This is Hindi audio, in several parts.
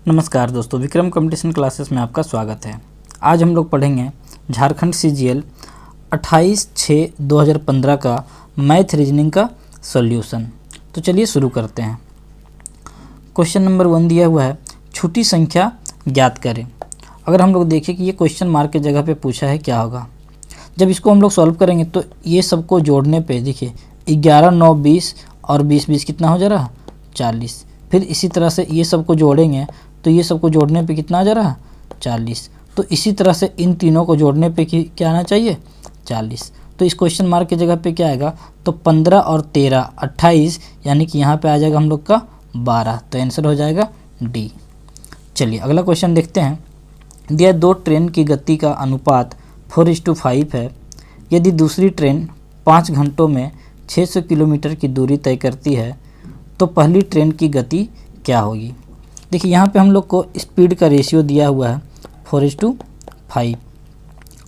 नमस्कार दोस्तों, विक्रम कंपटीशन क्लासेस में आपका स्वागत है। आज हम लोग पढ़ेंगे झारखंड सीजीएल 28/6/2015 का मैथ रीजनिंग का सॉल्यूशन। तो चलिए शुरू करते हैं। क्वेश्चन नंबर 1 दिया हुआ है, छोटी संख्या ज्ञात करें। अगर हम लोग देखें कि ये क्वेश्चन मार्क के जगह पे पूछा है, क्या होगा जब इसको हम लोग सॉल्व करेंगे। तो ये सबको जोड़ने पे देखिए 11, 9, 20 और 20, 20 कितना हो जा रहा है 40। फिर इसी तरह से ये सबको जोड़ेंगे तो ये सबको जोड़ने पे कितना आ जा रहा है 40। तो इसी तरह से इन तीनों को जोड़ने पे क्या आना चाहिए 40। तो इस क्वेश्चन मार्क की जगह पे क्या आएगा, तो 15 और 13 28, यानी कि यहाँ पे आ जाएगा हम लोग का 12। तो आंसर हो जाएगा डी। चलिए अगला क्वेश्चन देखते हैं। दिया 2 ट्रेन की गति का अनुपात 4:5 है। यदि दूसरी ट्रेन 5 घंटों में 600 किलोमीटर की दूरी तय करती है तो पहली ट्रेन की गति क्या होगी। देखिए यहाँ पे हम लोग को स्पीड का रेशियो दिया हुआ है 4:5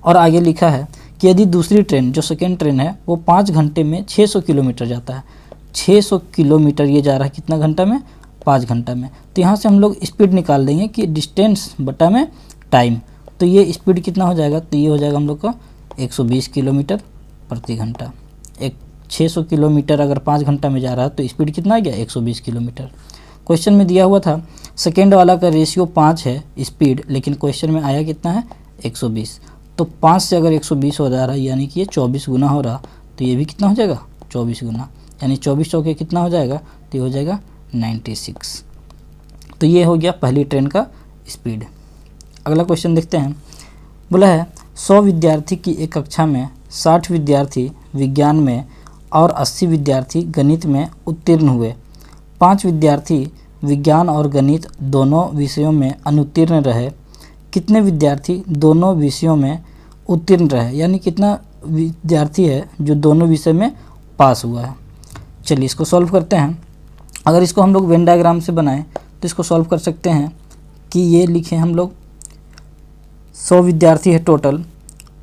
और आगे लिखा है कि यदि दूसरी ट्रेन जो सेकेंड ट्रेन है वो 5 घंटे में 600 किलोमीटर जाता है। 600 किलोमीटर ये जा रहा है कितना घंटा में 5 घंटा में। तो यहाँ से हम लोग स्पीड निकाल देंगे कि डिस्टेंस बटा में टाइम। तो ये स्पीड कितना हो जाएगा, तो ये हो जाएगा हम लोग का 120 किलोमीटर प्रति घंटा। 600 किलोमीटर अगर 5 घंटा में जा रहा है तो स्पीड कितना आ गया 120 किलोमीटर। क्वेश्चन में दिया हुआ था सेकेंड वाला का रेशियो 5 है स्पीड, लेकिन क्वेश्चन में आया कितना है 120। तो 5 से अगर 120 हो जा रहा है यानी कि ये 24 गुना हो रहा, तो ये भी कितना हो जाएगा 24 गुना, यानी 24 चौके कितना हो जाएगा, तो ये हो जाएगा 96। तो ये हो गया पहली ट्रेन का स्पीड। अगला क्वेश्चन देखते हैं। बोला है 100 विद्यार्थी की एक कक्षा में 60 विद्यार्थी विज्ञान में और 80 विद्यार्थी गणित में उत्तीर्ण हुए। 5 विद्यार्थी विज्ञान और गणित दोनों विषयों में अनुत्तीर्ण रहे। कितने विद्यार्थी दोनों विषयों में उत्तीर्ण रहे, यानी कितना विद्यार्थी है जो दोनों विषय में पास हुआ है। चलिए इसको सॉल्व करते हैं। अगर इसको हम लोग वेन डायग्राम से बनाएं तो इसको सॉल्व कर सकते हैं कि ये लिखें हम लोग 100 विद्यार्थी है टोटल।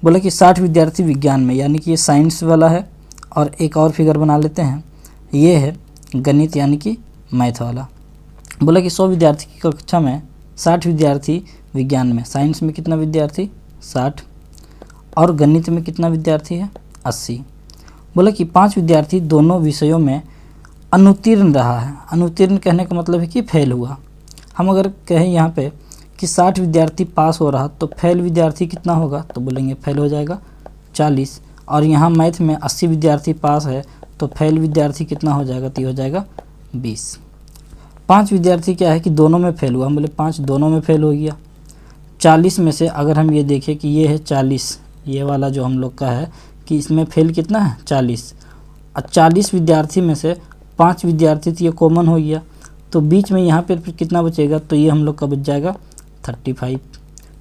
बोला कि 60 विद्यार्थी विज्ञान में, यानी कि ये साइंस वाला है। और एक और फिगर बना लेते हैं, ये है गणित यानी कि मैथ वाला। बोला कि 100 विद्यार्थी की कक्षा में 60 विद्यार्थी विज्ञान में, साइंस में कितना विद्यार्थी 60 और गणित में कितना विद्यार्थी है 80। बोला कि 5 विद्यार्थी दोनों विषयों में अनुत्तीर्ण रहा है। अनुत्तीर्ण कहने का मतलब है कि फेल हुआ। हम अगर कहें यहाँ पे कि 60 विद्यार्थी पास हो रहा तो फेल विद्यार्थी कितना होगा, तो बोलेंगे फेल हो जाएगा 40। और यहाँ मैथ में 80 विद्यार्थी पास है तो फेल विद्यार्थी कितना हो जाएगा, तो ये हो जाएगा 20। 5 विद्यार्थी क्या है कि दोनों में फेल हुआ, हम बोले 5 दोनों में फेल हो गया। 40 में से अगर हम ये देखें कि ये है 40, ये वाला जो हम लोग का है कि इसमें फेल कितना है 40। और 40 विद्यार्थी में से 5 विद्यार्थी तो ये कॉमन हो गया, तो बीच में यहाँ पर कितना बचेगा, तो ये हम लोग का बच जाएगा 35।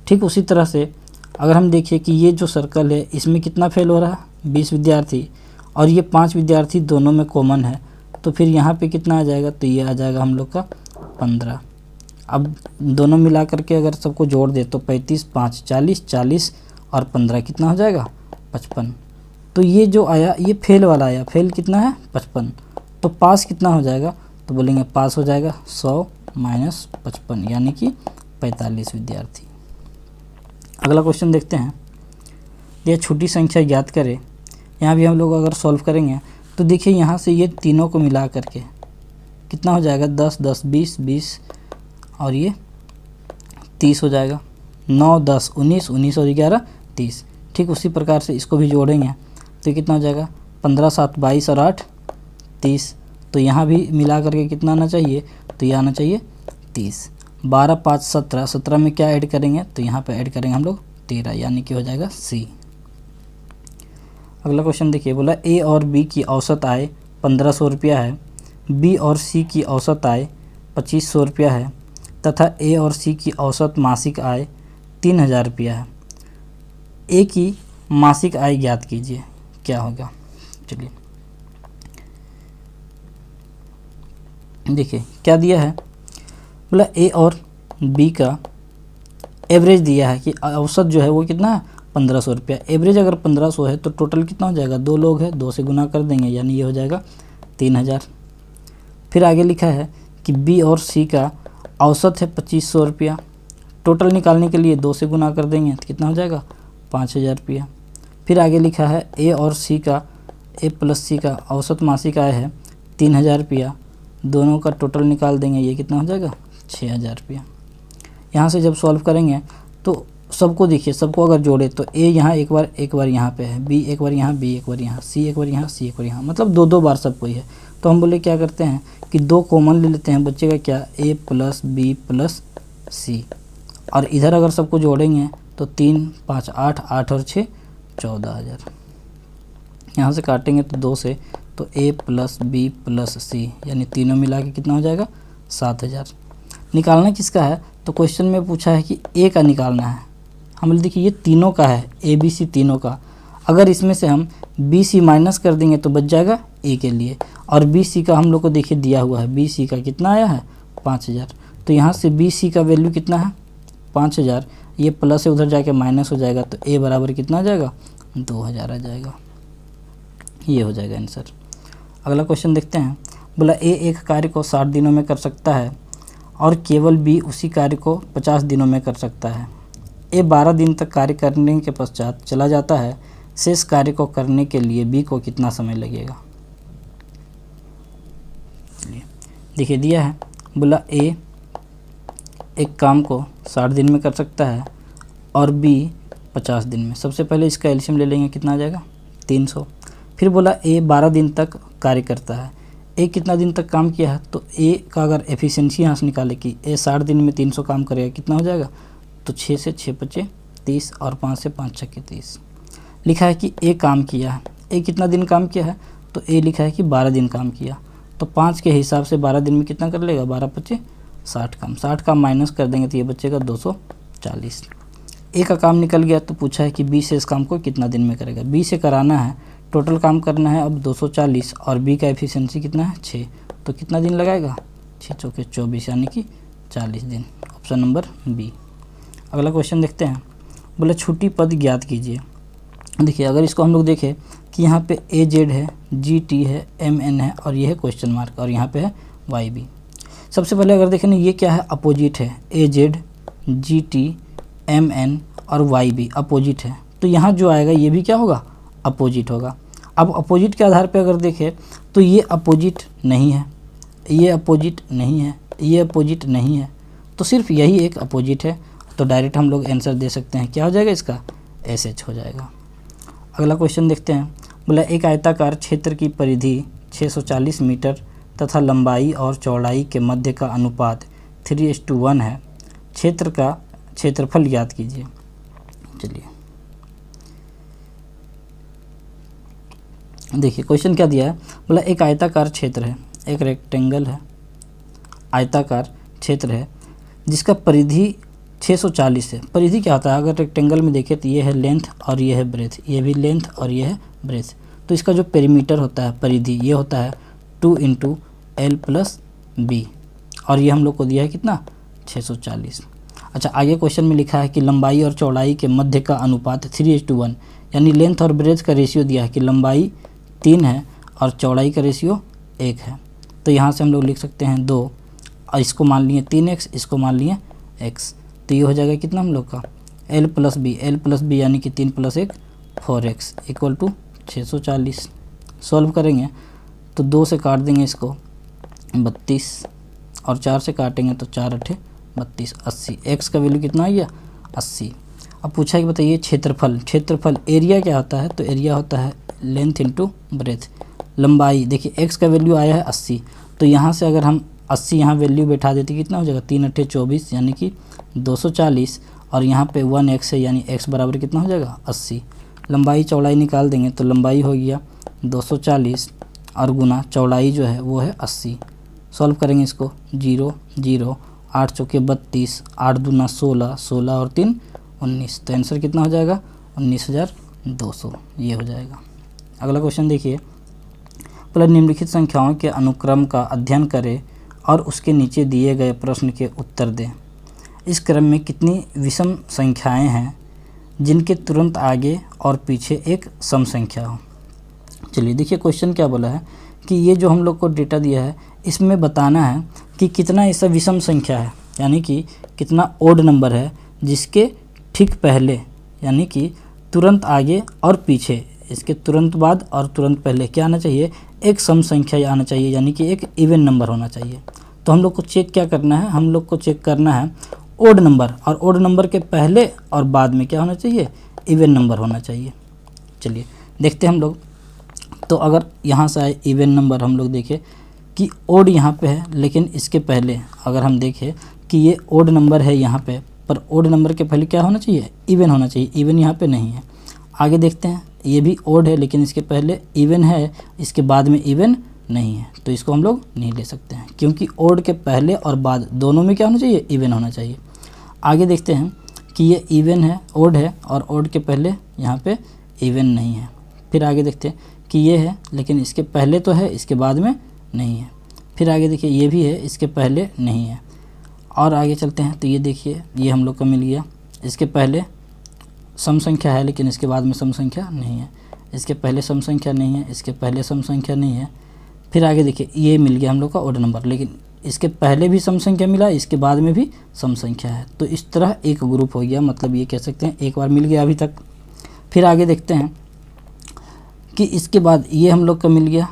ठीक उसी तरह से अगर हम देखिए कि ये जो सर्कल है इसमें कितना फेल हो रहा है 20 विद्यार्थी और ये 5 विद्यार्थी दोनों में कॉमन है, तो फिर यहाँ पे कितना आ जाएगा, तो ये आ जाएगा हम लोग का 15। अब दोनों मिला करके अगर सबको जोड़ दे तो 35, 5 40, 40 और 15 कितना हो जाएगा 55। तो ये जो आया ये फेल वाला आया, फेल कितना है 55। तो पास कितना हो जाएगा, तो बोलेंगे पास हो जाएगा 100 माइनस 55, यानी कि 45 विद्यार्थी। अगला क्वेश्चन देखते हैं। यह छोटी संख्या ज्ञात करें। यहाँ भी हम लोग अगर सॉल्व करेंगे तो देखिए यहाँ से ये तीनों को मिला करके कितना हो जाएगा 10, 10, 20, 20 और ये 30 हो जाएगा। 9, 10, 19, 19 और 11 30। ठीक उसी प्रकार से इसको भी जोड़ेंगे तो कितना हो जाएगा 15, 7, 22 और 8 30। तो यहाँ भी मिला करके कितना आना चाहिए, तो ये आना चाहिए 30। 12, 5, 17, 17 में क्या ऐड करेंगे, तो यहाँ पे ऐड करेंगे हम लोग 13, यानी कि हो जाएगा सी। अगला क्वेश्चन देखिए। बोला ए और बी की औसत आय 1500 रुपया है, बी और सी की औसत आय 2500 रुपया है तथा ए और सी की औसत मासिक आय 3000 रुपया है। ए की मासिक आय ज्ञात कीजिए, क्या होगा। चलिए देखिए क्या दिया है। बोला ए और बी का एवरेज दिया है कि औसत जो है वो कितना है 1500 रुपया। एवरेज अगर 1500 है तो टोटल कितना हो जाएगा, 2 लोग हैं 2 से गुना कर देंगे, यानी ये हो जाएगा 3000। फिर आगे लिखा है कि बी और सी का औसत है 2500 रुपया। टोटल निकालने के लिए 2 से गुना कर देंगे तो कितना हो जाएगा 5000 रुपया। फिर आगे लिखा है ए और सी का, ए प्लस सी का औसत मासिक आय है 3000 रुपया। दोनों का टोटल निकाल देंगे, ये कितना हो जाएगा 6000 रुपया। यहाँ से जब सॉल्व करेंगे तो सबको देखिए, सबको अगर जोड़े तो ए यहाँ एक बार यहाँ पे है, बी एक बार यहाँ, बी एक बार यहाँ, सी एक बार यहाँ, सी एक बार यहाँ, मतलब 2 बार सबको ही है। तो हम बोले क्या करते हैं कि 2 कॉमन ले लेते हैं, बच्चे का क्या ए प्लस बी प्लस सी, और इधर अगर सबको जोड़ेंगे तो 3 5 8, 8 और 6 14000। यहाँ से काटेंगे तो 2 से, तो ए प्लस बी प्लस सी यानी तीनों मिला के कितना हो जाएगा 7000। निकालना किसका है, तो क्वेश्चन में पूछा है कि ए का निकालना है। हम बोले देखिए ये तीनों का है, ए बी सी तीनों का। अगर इसमें से हम बी सी माइनस कर देंगे तो बच जाएगा ए के लिए, और बी सी का हम लोग को देखिए दिया हुआ है, बी सी का कितना आया है 5000। तो यहाँ से बी सी का वैल्यू कितना है 5000, ये प्लस है उधर जाके माइनस हो जाएगा, तो ए बराबर कितना आ जाएगा 2000 आ जाएगा। ये हो जाएगा आंसर। अगला क्वेश्चन देखते हैं। बोला ए एक कार्य को 60 दिनों में कर सकता है और केवल बी उसी कार्य को 50 दिनों में कर सकता है। ए 12 दिन तक कार्य करने के पश्चात चला जाता है, शेष कार्य को करने के लिए बी को कितना समय लगेगा। देखिए दिया है, बोला ए एक काम को 60 दिन में कर सकता है और बी 50 दिन में। सबसे पहले इसका एलसीएम ले लेंगे, कितना आ जाएगा 300। फिर बोला ए 12 दिन तक कार्य करता है, ए कितना दिन तक काम किया है, तो ए का अगर एफिशिएंसी यहाँ से निकाले कि ए 60 दिन में 300 काम करेगा, कितना हो जाएगा, तो 6 से 6 5 30 और 5 से 5 6 30। लिखा है कि ए काम किया है, ए कितना दिन काम किया है, तो ए लिखा है कि 12 दिन काम किया, तो 5 के हिसाब से 12 दिन में कितना कर लेगा 12 5 60 काम, 60 काम माइनस कर देंगे तो ये बचेगा 240। ए का काम निकल गया, तो पूछा है कि बी से इस काम को कितना दिन में करेगा। बी से कराना है, टोटल काम करना है अब 240, और बी का एफिशिएंसी कितना है 6, तो कितना दिन लगाएगा 6 चौके 24 यानी कि 40 दिन। Option number B. अगला क्वेश्चन देखते हैं। बोला छुट्टी पद ज्ञात कीजिए। देखिए अगर इसको हम लोग देखें कि यहाँ पे ए जेड है, जी टी है, एम एन है और ये है क्वेश्चन मार्क, और यहाँ पे है वाई बी। सबसे पहले अगर देखें ये क्या है, अपोजिट है, A Z G T M N और वाई बी अपोजिट है, तो यहाँ जो आएगा ये भी क्या होगा अपोजिट होगा। अब अपोजिट के आधार पे अगर देखें तो ये अपोजिट नहीं है, ये अपोजिट नहीं है, ये अपोजिट नहीं है, तो सिर्फ यही एक अपोजिट है, तो डायरेक्ट हम लोग आंसर दे सकते हैं। क्या हो जाएगा इसका एस एच हो जाएगा। अगला क्वेश्चन देखते हैं। बोला एक आयताकार क्षेत्र की परिधि 640 मीटर तथा लंबाई और चौड़ाई के मध्य का अनुपात 3:1 है, क्षेत्र का क्षेत्रफल ज्ञात कीजिए। चलिए देखिए क्वेश्चन क्या दिया है। बोला एक आयताकार क्षेत्र है, एक रेक्टेंगल है, आयताकार क्षेत्र है जिसका परिधि 640 है। परिधि क्या होता है, अगर रेक्टेंगल में देखें तो ये है लेंथ और ये है ब्रेथ, ये भी लेंथ और ये है ब्रेथ, तो इसका जो पेरीमीटर होता है परिधि ये होता है 2 × L + B, और ये हम लोग को दिया है कितना 640। अच्छा आगे क्वेश्चन में लिखा है कि लंबाई और चौड़ाई के मध्य का अनुपात 3:1, यानी लेंथ और ब्रेथ का रेशियो दिया है कि लंबाई 3 है और चौड़ाई का रेशियो 1 है, तो यहाँ से हम लोग लिख सकते हैं 2, और इसको मान लिए 3x, इसको मान लिए x, तो ये हो जाएगा कितना हम लोग का L + B यानी कि 3 + 1 4x = 640। सॉल्व करेंगे तो 2 से काट देंगे इसको 32 और 4 से काटेंगे तो 4 8 32 80, x का वैल्यू कितना आ गया 80। अब पूछा कि बताइए क्षेत्रफल एरिया क्या होता है, तो एरिया होता है लेंथ × ब्रेथ। लंबाई देखिए x का वैल्यू आया है 80, तो यहाँ से अगर हम 80 यहाँ वैल्यू बैठा देते कितना हो जाएगा 3 8 24 यानी कि 240, और यहाँ पे 1x है यानी x बराबर कितना हो जाएगा 80। लंबाई चौड़ाई निकाल देंगे तो लंबाई हो गया 240 और गुना चौड़ाई जो है वो है 80। सॉल्व करेंगे इसको 0 0 8 चौके 32, 8 दूना 16, 16 और 3 19, तो आंसर कितना हो जाएगा 19,200, ये हो जाएगा। अगला क्वेश्चन देखिए। पहले निम्नलिखित संख्याओं के अनुक्रम का अध्ययन करें और उसके नीचे दिए गए प्रश्न के उत्तर दें। इस क्रम में कितनी विषम संख्याएं हैं जिनके तुरंत आगे और पीछे एक सम संख्या हो। चलिए देखिए क्वेश्चन क्या बोला है कि ये जो हम लोग को डेटा दिया है इसमें बताना है कि कितना ऐसा विषम संख्या है। यानी कि कितना ओड नंबर है जिसके ठीक पहले यानी कि तुरंत आगे और पीछे, इसके तुरंत बाद और तुरंत पहले क्या आना चाहिए, एक सम संख्या आना चाहिए, यानी कि एक इवन नंबर होना चाहिए। तो हम लोग को चेक क्या करना है, हम लोग को चेक करना है ओड नंबर, और ओड नंबर के पहले और बाद में क्या होना चाहिए, इवन नंबर होना चाहिए। चलिए देखते हैं हम लोग। तो अगर यहाँ से आए इवन नंबर, हम लोग देखें कि ओड यहाँ पे है, लेकिन इसके पहले अगर हम देखें कि ये ओड नंबर है यहाँ पे, पर ओड नंबर के पहले क्या होना चाहिए, इवन होना चाहिए। इवन यहाँ पे नहीं है। आगे देखते हैं, ये भी ओड है लेकिन इसके पहले इवन है, इसके बाद में इवन नहीं है, तो इसको हम लोग नहीं ले सकते हैं, क्योंकि ओड के पहले और बाद दोनों में क्या होना चाहिए, इवन होना चाहिए। आगे देखते हैं कि ये इवन है, ओड है, और ओड के पहले यहाँ पे इवन नहीं है। फिर आगे देखते हैं कि ये है लेकिन इसके पहले तो है, इसके बाद में नहीं है। फिर आगे देखिए ये भी है, इसके पहले नहीं है। और आगे चलते हैं तो ये देखिए, ये हम लोग को मिल गया, इसके पहले सम संख्या है लेकिन इसके बाद में सम संख्या नहीं है, इसके पहले सम संख्या नहीं है, इसके पहले सम संख्या नहीं है। फिर आगे देखिए ये मिल गया हम लोग का ओड नंबर, लेकिन इसके पहले भी सम संख्या मिला, इसके बाद में भी सम संख्या है। तो इस तरह एक ग्रुप हो गया, मतलब ये कह सकते हैं एक बार मिल गया अभी तक। फिर आगे देखते हैं कि इसके बाद ये हम लोग का मिल गया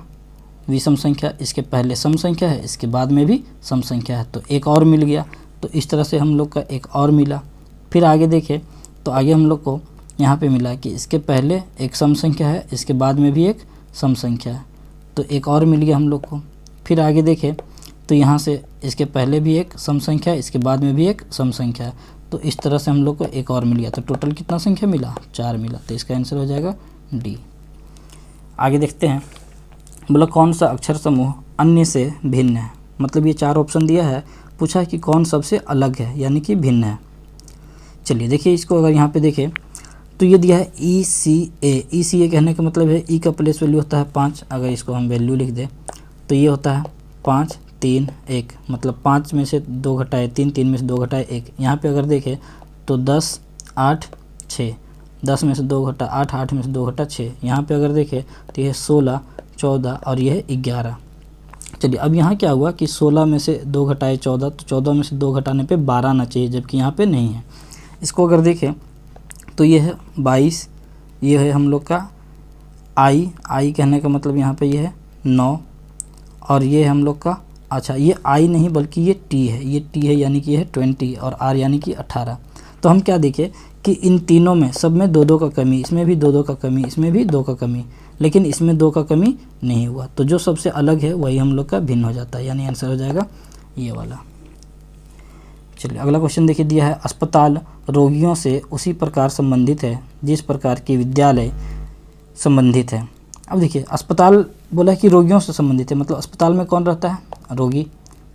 विषम संख्या, इसके पहले सम संख्या है, इसके बाद में भी सम संख्या है, तो एक और मिल गया। तो इस तरह से हम लोग का एक और मिला। फिर आगे देखें तो आगे हम लोग को यहाँ पे मिला कि इसके पहले एक सम संख्या है, इसके बाद में भी एक सम संख्या है, तो एक और मिल गया हम लोग को। फिर आगे देखें तो यहाँ से इसके पहले भी एक सम संख्या है, इसके बाद में भी एक सम संख्या है, तो इस तरह से हम लोग को एक और मिल गया। तो टोटल कितना संख्या मिला, 4 मिला, तो इसका आंसर हो जाएगा डी। आगे देखते हैं, बोला कौन सा अक्षर समूह अन्य से भिन्न है। मतलब ये 4 ऑप्शन दिया है, पूछा है कि कौन सबसे अलग है यानी कि भिन्न है। चलिए देखिए इसको, अगर यहाँ पे देखें तो ये दिया है ECA कहने का मतलब है ई का प्लेस वैल्यू होता है 5। अगर इसको हम वैल्यू लिख दें तो ये होता है 5 3 1, मतलब 5 में से 2 घटाए 3, 3 में से 2 घटाए 1। यहाँ पे अगर देखें तो 10 8 6, 10 में से 2 घटा 8, 8 में से 2 घटा 6। यहाँ पे अगर देखें तो ये 16 14 और ये है 11। चलिए अब यहाँ क्या हुआ कि 16 में से 2 घटाए 14, तो 14 में से 2 घटाने पे 12 आना चाहिए, जबकि यहाँ पे नहीं है। इसको अगर देखें तो ये है 22, ये है हम लोग का आई कहने का मतलब यहाँ पे ये है 9, और ये है हम लोग का, अच्छा ये आई नहीं बल्कि ये टी है, ये टी है यानी कि ये है 20, और आर यानी कि 18। तो हम क्या देखें कि इन तीनों में सब में 2 2 का कमी, इसमें भी 2 2 का कमी, इसमें भी 2 का कमी, लेकिन इसमें 2 का कमी नहीं हुआ। तो जो सबसे अलग है वही हम लोग का भिन्न हो जाता है, यानी आंसर हो जाएगा ये वाला। चलिए अगला क्वेश्चन देखिए, दिया है अस्पताल रोगियों से उसी प्रकार संबंधित है जिस प्रकार की विद्यालय संबंधित है। अब देखिए अस्पताल बोला कि रोगियों से संबंधित है, मतलब अस्पताल में कौन रहता है, रोगी।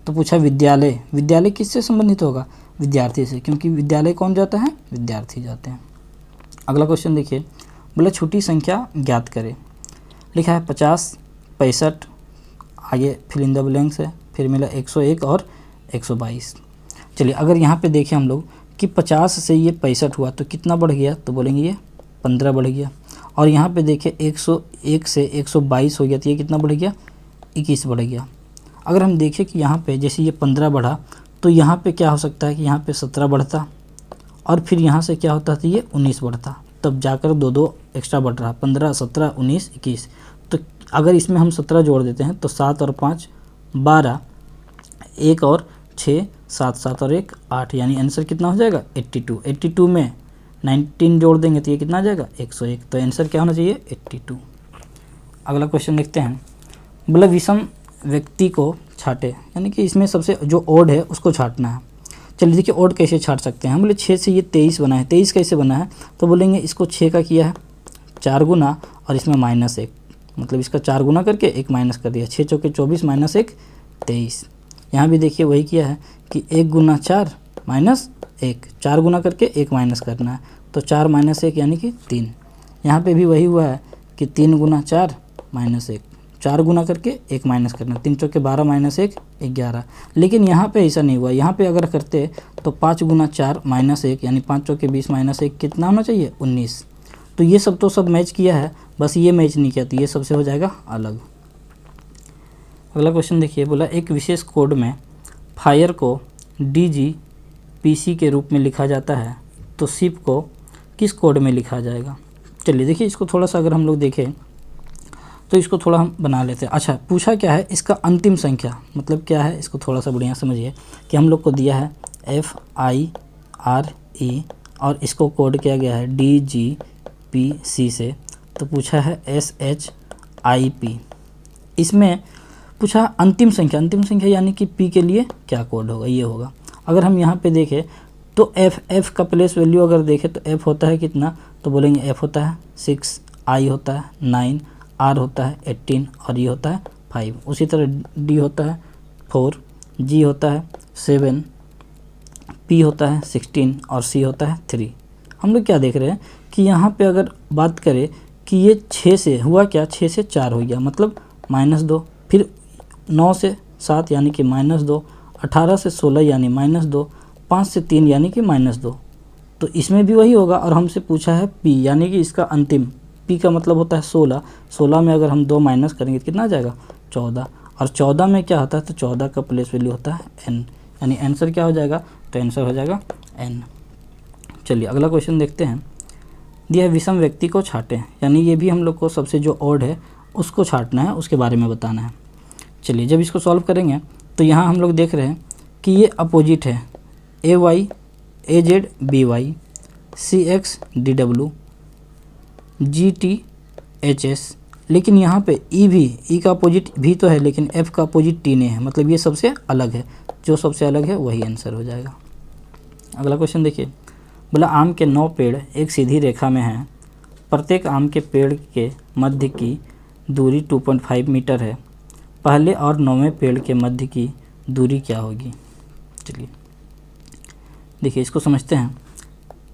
तो पूछा विद्यालय, विद्यालय किससे संबंधित होगा, विद्यार्थी से, क्योंकि विद्यालय कौन जाता है, विद्यार्थी जाते हैं। अगला क्वेश्चन देखिए, बोला छोटी संख्या ज्ञात करें। लिखा है 50 65, आगे फिल इन द ब्लैंक्स है, फिर मिला 101 और 122। चलिए अगर यहाँ पे देखें हम लोग कि 50 से ये 65 हुआ तो कितना बढ़ गया, तो बोलेंगे ये 15 बढ़ गया। और यहाँ पे देखें 101 से 122 हो गया तो ये कितना बढ़ गया, 21 बढ़ गया। अगर हम देखें कि यहाँ पे जैसे ये 15 बढ़ा तो यहाँ पे क्या हो सकता है कि यहाँ पे 17 बढ़ता, और फिर यहाँ से क्या होता था, ये 19 बढ़ता, तब जाकर 2 2 एक्स्ट्रा बढ़ रहा, 15 17 19 21। तो अगर इसमें हम 17 जोड़ देते हैं तो 7 और 5 12, 1 और 6 7 7 और 1 8, यानी आंसर कितना हो जाएगा 82। 82 में 19 जोड़ देंगे तो ये कितना आ जाएगा 101। तो आंसर क्या होना चाहिए 82। अगला क्वेश्चन देखते हैं, बोला विषम व्यक्ति को छाटे, यानी कि इसमें सबसे जो ओड है उसको छाटना है। चलिए देखिए ओड कैसे छाट सकते हैं। हम बोले 6 से ये 23 बना है, 23 कैसे बना है, तो बोलेंगे इसको 6 का किया है 4 गुना और इसमें -1, मतलब इसका 4 गुना करके 1 माइनस कर दिया, 6 चौके 24 - 1 23। यहाँ भी देखिए वही किया है कि 1 गुना 4 माइनस 1, 4 गुना करके 1 माइनस करना है, तो 4 - 1 यानी कि 3। यहाँ पे भी वही हुआ है कि 3 गुना 4 माइनस 1, 4 गुना करके 1 माइनस करना, 3 चौके 12 - 1 11। लेकिन यहाँ पे ऐसा नहीं हुआ, यहाँ पे अगर करते तो 5 गुना 4 माइनस 1 यानी 5 चौके 20 - 1 कितना होना चाहिए 19। तो ये सब तो सब मैच किया है, बस ये मैच नहीं किया, तो ये सबसे हो जाएगा अलग। अगला क्वेश्चन देखिए, बोला एक विशेष कोड में फायर को DGPC के रूप में लिखा जाता है तो SIP को किस कोड में लिखा जाएगा। चलिए देखिए, इसको थोड़ा सा अगर हम लोग देखें तो इसको थोड़ा हम बना लेते हैं। अच्छा, पूछा क्या है, इसका अंतिम संख्या मतलब क्या है, इसको थोड़ा सा बढ़िया समझिए कि हम लोग को दिया है FIRE और इसको कोड किया गया है DGPC से, तो पूछा है SHIP। इसमें पूछा अंतिम संख्या यानी कि P के लिए क्या कोड होगा, ये होगा। अगर हम यहाँ पे देखें तो F का प्लेस वैल्यू अगर देखें तो F होता है कितना, तो बोलेंगे F होता है 6, I होता है 9, R होता है 18 और ये होता है 5। उसी तरह D होता है 4, G होता है 7, P होता है 16 और C होता है 3। हम लोग क्या देख रहे हैं कि यहाँ पे अगर बात करें कि ये 6 से हुआ क्या, 6 से 4 हो गया मतलब -2, फिर 9 से 7 यानी कि -2, 18 से 16 यानी -2, 5 से 3 यानी कि -2। तो इसमें भी वही होगा। और हमसे पूछा है P यानी कि इसका अंतिम, P का मतलब होता है 16। 16 में अगर हम 2 माइनस करेंगे तो कितना आ जाएगा 14, और 14 में क्या होता है, तो 14 का प्लेस वैल्यू होता है N, यानी आंसर क्या हो जाएगा, तो आंसर हो जाएगा N। चलिए अगला क्वेश्चन देखते हैं। दिया विषम व्यक्ति को छाटें, यानी ये भी हम लोग को सबसे जो ऑड है उसको छाटना है, उसके बारे में बताना है। चलिए जब इसको सॉल्व करेंगे तो यहाँ हम लोग देख रहे हैं कि ये अपोजिट है, AY AZ BY CX DW GT HS, लेकिन यहाँ पे E का अपोजिट भी तो है, लेकिन F का अपोजिट T नहीं है, मतलब ये सबसे अलग है। जो सबसे अलग है वही आंसर हो जाएगा। अगला क्वेश्चन देखिए, बोला आम के 9 पेड़ एक सीधी रेखा में हैं, प्रत्येक आम के पेड़ के मध्य की दूरी 2.5 मीटर है, पहले और 9वें पेड़ के मध्य की दूरी क्या होगी। चलिए देखिए इसको समझते हैं।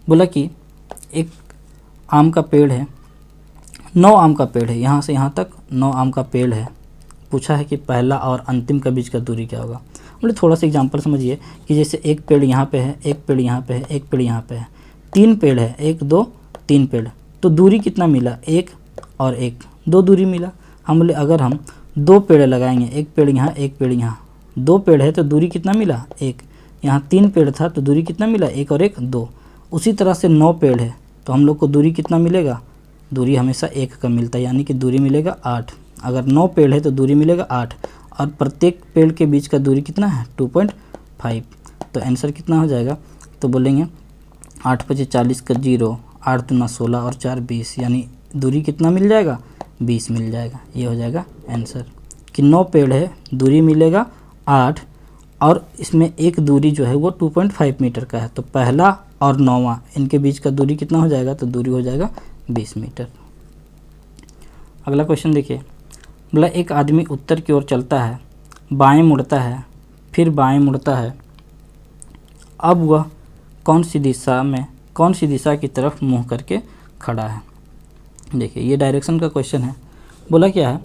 बोला कि एक आम का पेड़ है, 9 आम का पेड़ है, यहाँ से यहाँ तक 9 आम का पेड़ है। पूछा है कि पहला और अंतिम का बीच का दूरी क्या होगा। बोले थोड़ा सा एग्जांपल समझिए कि जैसे एक पेड़ यहाँ पे है, एक पेड़ यहाँ पे है, एक पेड़ यहाँ पे है, 3 पेड़ है, 1 2 3 पेड़, तो दूरी कितना मिला, 1 और 1, 2 दूरी मिला। हम बोले अगर हम 2 पेड़ लगाएंगे, एक पेड़ यहाँ एक पेड़ यहाँ, 2 पेड़ है तो दूरी कितना मिला 1, यहाँ 3 पेड़ था तो दूरी कितना मिला 1 और 1 2। उसी तरह से 9 पेड़ है तो हम लोग को दूरी कितना मिलेगा, दूरी हमेशा 1 का मिलता है, यानी कि दूरी मिलेगा 8। अगर 9 पेड़ है तो दूरी मिलेगा 8, और प्रत्येक पेड़ के बीच का दूरी कितना है 2.5। तो आंसर कितना हो जाएगा, तो बोलेंगे 8 × 5 = 40 का 0, 8 × 2 = 16 और 4 20, यानी दूरी कितना मिल जाएगा 20 मिल जाएगा। ये हो जाएगा आंसर कि 9 पेड़ है, दूरी मिलेगा 8, और इसमें एक दूरी जो है वो 2.5 मीटर का है, तो पहला और 9वां इनके बीच का दूरी कितना हो जाएगा, तो दूरी हो जाएगा 20 मीटर। अगला क्वेश्चन देखिए, बोला एक आदमी उत्तर की ओर चलता है, बाएं मुड़ता है, फिर बाएं मुड़ता है, अब वह कौन सी दिशा की तरफ मुंह करके खड़ा है। देखिए ये डायरेक्शन का क्वेश्चन है। बोला क्या है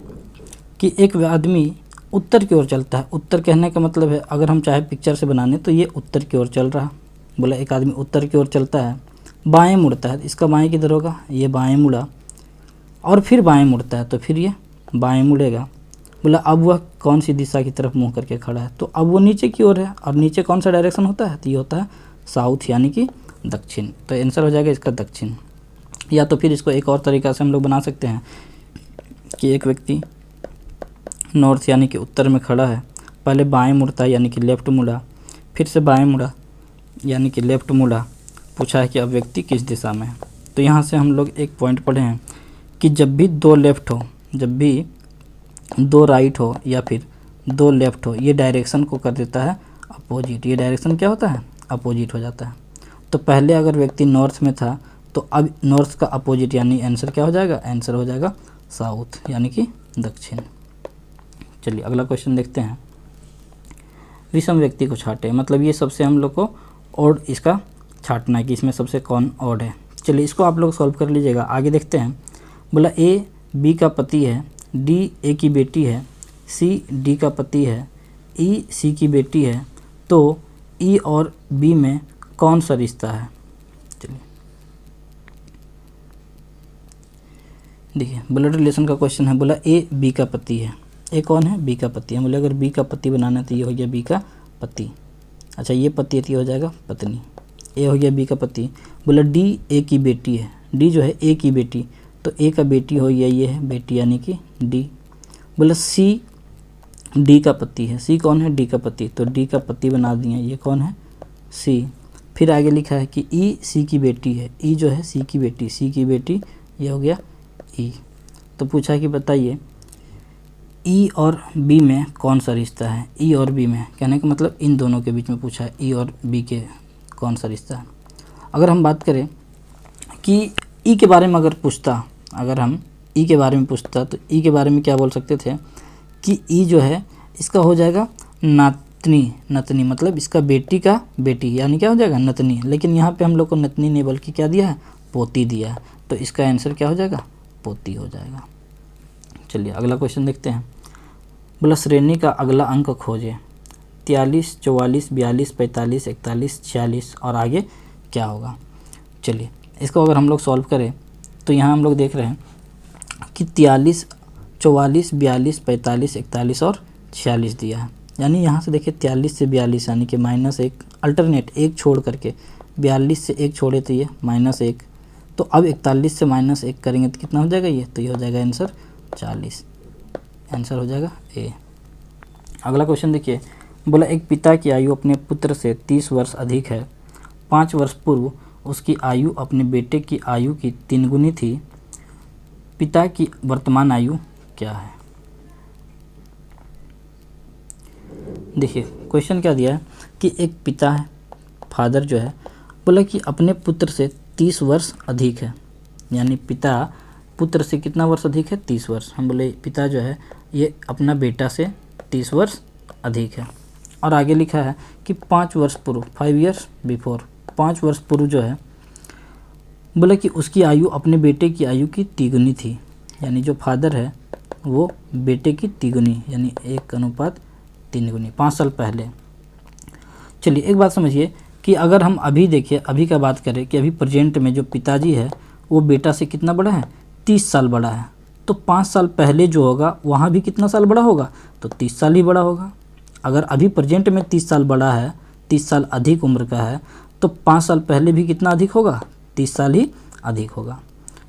कि एक आदमी उत्तर की ओर चलता है, उत्तर कहने का मतलब है अगर हम चाहे पिक्चर से बनाने तो ये उत्तर की ओर चल रहा। बोला एक आदमी उत्तर की ओर चलता है, बाएं मुड़ता है, इसका बाएं किधर होगा, ये बाएं मुड़ा, और फिर बाएं मुड़ता है तो फिर ये बाएं मुड़ेगा। बोला अब वह कौन सी दिशा की तरफ मुंह करके खड़ा है, तो अब वो नीचे की ओर है, और नीचे कौन सा डायरेक्शन होता है, तो ये होता है साउथ यानी कि दक्षिण। तो आंसर हो जाएगा इसका दक्षिण। या तो फिर इसको एक और तरीक़ा से हम लोग बना सकते हैं कि एक व्यक्ति नॉर्थ यानी कि उत्तर में खड़ा है, पहले बाएं मुड़ता है यानी कि लेफ़्ट मुड़ा, फिर से बाएं मुड़ा यानी कि लेफ़्ट मुड़ा। पूछा है कि अब व्यक्ति किस दिशा में है। तो यहाँ से हम लोग एक पॉइंट पढ़े हैं कि जब भी 2 लेफ़्ट हो, जब भी 2 राइट हो या फिर 2 लेफ़्ट हो, ये डायरेक्शन को कर देता है अपोजिट। ये डायरेक्शन क्या होता है, अपोजिट हो जाता है। तो पहले अगर व्यक्ति नॉर्थ में था तो अब नॉर्थ का अपोजिट यानी आंसर क्या हो जाएगा, आंसर हो जाएगा साउथ यानी कि दक्षिण। चलिए अगला क्वेश्चन देखते हैं। विषम व्यक्ति को छाटे, मतलब ये सबसे हम लोग को ऑड इसका छाटना है कि इसमें सबसे कौन ऑड है। चलिए इसको आप लोग सॉल्व कर लीजिएगा। आगे देखते हैं। बोला A B का पति है, D A की बेटी है, C D का पति है, E C की बेटी है, तो E और B में कौन सा रिश्ता है। चलिए देखिए ब्लड रिलेशन का क्वेश्चन है। बोला A B का पति है, A कौन है, B का पति है। बोले अगर B का पति बनाना है तो ये हो गया B का पति। अच्छा ये पति है तो ये हो जाएगा पत्नी। ए हो गया बी का पति। बोला डी ए की बेटी है, डी जो है ए की बेटी, तो ए का बेटी हो गया ये है बेटी यानी कि डी। बोला सी डी का पति है, सी कौन है डी का पति, तो डी का पति बना दिए, ये कौन है सी। फिर आगे लिखा है कि ई सी की बेटी है, ई जो है सी की बेटी, सी की बेटी ये हो गया ई। तो पूछा कि बताइए ई और बी में कौन सा रिश्ता है, ई और बी में, कहने का मतलब इन दोनों के बीच में पूछा है ई और बी के कौन सा रिश्ता है। अगर हम बात करें कि ई के बारे में अगर पूछता, अगर हम ई के बारे में पूछता तो ई के बारे में क्या बोल सकते थे कि ई जो है इसका हो जाएगा नातनी, नतनी मतलब इसका बेटी का बेटी यानी क्या हो जाएगा नतनी। लेकिन यहाँ पे हम लोग को नतनी नहीं बल्कि क्या दिया है पोती दिया है, तो इसका आंसर क्या हो जाएगा पोती हो जाएगा। चलिए अगला क्वेश्चन देखते हैं। बोला श्रेणी का अगला अंक खोजें, 43, 44, 42, 45, 41, 46 और आगे क्या होगा। चलिए इसको अगर हम लोग सॉल्व करें तो यहाँ हम लोग देख रहे हैं कि 43, 44, 42, 45, 41 और 46 दिया है। यानी यहाँ से देखिए 43 से 42 यानी कि -1 अल्टरनेट एक छोड़ करके, 42 से 1 छोड़े तो ये -1, तो अब 41 से -1 करेंगे तो कितना हो जाएगा ये, तो ये हो जाएगा आंसर 40, आंसर हो जाएगा ए। अगला क्वेश्चन देखिए। बोला एक पिता की आयु अपने पुत्र से 30 वर्ष अधिक है, 5 वर्ष पूर्व उसकी आयु अपने बेटे की आयु की 3 गुनी थी, पिता की वर्तमान आयु क्या है। देखिए क्वेश्चन क्या दिया है कि एक पिता है, फादर जो है, बोला कि अपने पुत्र से 30 वर्ष अधिक है, यानी पिता पुत्र से कितना वर्ष अधिक है 30 वर्ष। हम बोले पिता जो है ये अपना बेटा से 30 वर्ष अधिक है। और आगे लिखा है कि 5 वर्ष पूर्व, 5 ईयर्स बिफोर, 5 वर्ष पूर्व जो है बोला कि उसकी आयु अपने बेटे की आयु की तिगुनी थी, यानी जो फादर है वो बेटे की तिगुनी यानी 1:3 गुनी, 5 साल पहले। चलिए एक बात समझिए कि अगर हम अभी देखिए, अभी का बात करें कि अभी प्रेजेंट में जो पिताजी है वो बेटा से कितना बड़ा है 30 साल बड़ा है, तो 5 साल पहले जो होगा वहाँ भी कितना साल बड़ा होगा, तो 30 साल ही बड़ा होगा। अगर अभी प्रेजेंट में 30 साल बड़ा है, 30 साल अधिक उम्र का है, तो 5 साल पहले भी कितना अधिक होगा 30 साल ही अधिक होगा।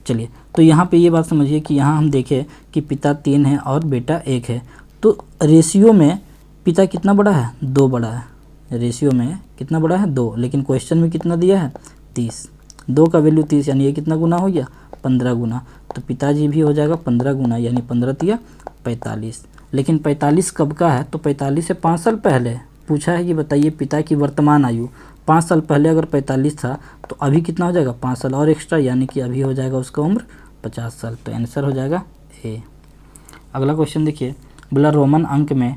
चलिए तो यहाँ पे ये बात समझिए कि यहाँ हम देखें कि पिता 3 है और बेटा 1 है, तो रेशियो में पिता कितना बड़ा है 2 बड़ा है, रेशियो में कितना बड़ा है 2, लेकिन क्वेश्चन में कितना दिया है 30, 2 का वैल्यू 30 यानी ये कितना गुना हो गया 15 गुना, तो पिताजी भी हो जाएगा 15 गुना यानी 15 45। लेकिन 45 कब का है, तो 45 से 5 साल पहले पूछा है कि बताइए पिता की वर्तमान आयु, 5 साल पहले अगर 45 था तो अभी कितना हो जाएगा 5 साल और एक्स्ट्रा, यानी कि अभी हो जाएगा उसका उम्र 50 साल, तो आंसर हो जाएगा ए। अगला क्वेश्चन देखिए। बोला रोमन अंक में